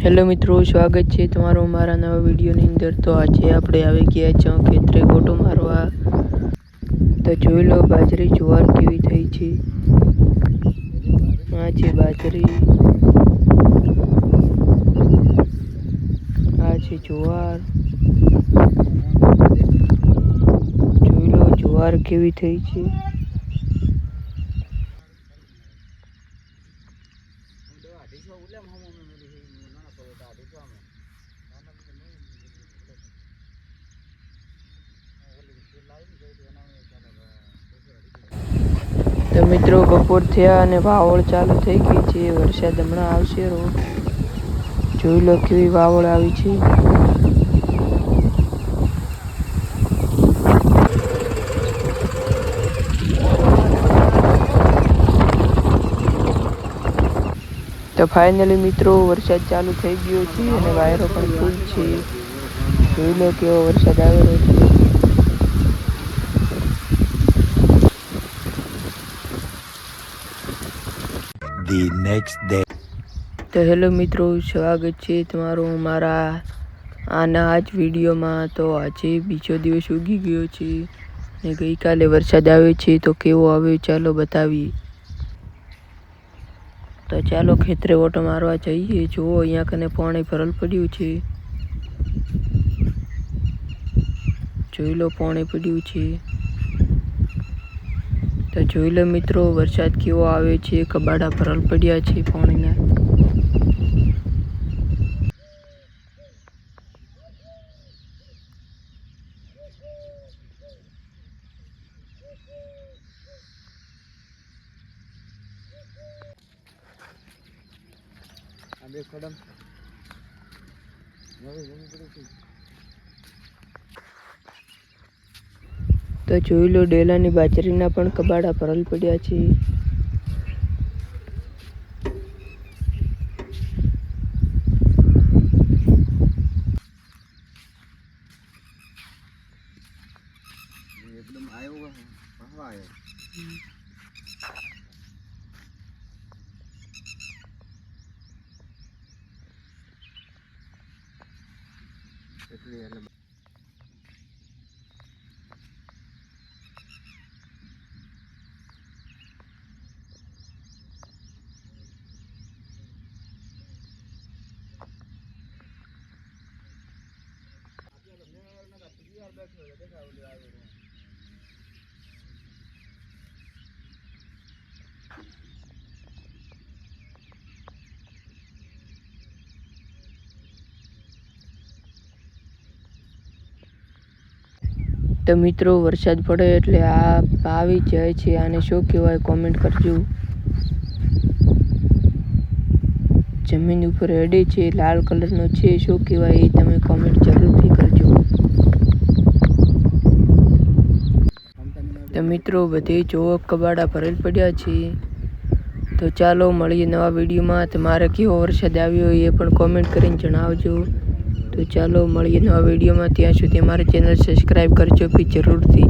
Hello મિત્રો, સ્વાગત છે તમારું મારા નવા વિડીયોની અંદર। તો આજે આપણે આવી ગયા છીએ ખેતરે ગોટો મારવા। તો જોઈ લો બાજરી જુવાર કેવી થઈ છે। આ છે બાજરી, આ છે જુવાર। જોઈ લો જુવાર કેવી થઈ છે। તો મિત્રો બપોર થયા અને વાવળ ચાલુ થઈ ગઈ છે। વરસાદ હમણાં આવશે રોજ। જોઈ લો કેવી વાવળ આવી છે। તો ફાઇનલી મિત્રો વરસાદ ચાલુ થઈ ગયો છે અને વાયરો પણ ફૂલ છે। જોઈ લો કેવો વરસાદ આવેલો છે। The next day. તો હેલો મિત્રો, સ્વાગત છે તમારું મારા આના જ વિડીયોમાં। તો આજે બીજો દિવસ ઉગી ગયો છે ને ગઈકાલે વરસાદ આવે છે તો કેવો આવે ચાલો બતાવીએ। તો ચાલો ખેતરે ઓટો મારવા જઈએ। જુઓ અહીંયા કને પાણી ભરલ પડ્યું છે। જોઈ લો પાણી પડ્યું છે। તો જોઈ લો મિત્રો વરસાદ કેવો આવે છે। કબાડા ભરલ પડ્યા છે પાણીના। તો જોઈ લો ડેલાની બાજરીના પણ કબાડા ભરલ પડ્યા છે। તો મિત્રો વરસાદ પડે એટલે આ આવી જાય છે। આને શું કહેવાય કોમેન્ટ કરજો। જમીન ઉપર હેડે છે, લાલ કલરનો છે, શું કહેવાય એ તમે કોમેન્ટ જરૂરથી કરજો। તો મિત્રો બધે જોવો કબાડા ભરેલ પડ્યા છે। તો ચાલો મળીએ નવા વિડીયોમાં। તમારે કેવો વરસાદ આવ્યો એ પણ કોમેન્ટ કરીને જણાવજો। તો ચાલો મળીએ નવા વિડીયોમાં। ત્યાં સુધી અમારી ચેનલ સબસ્ક્રાઈબ કરજો બી જરૂરથી।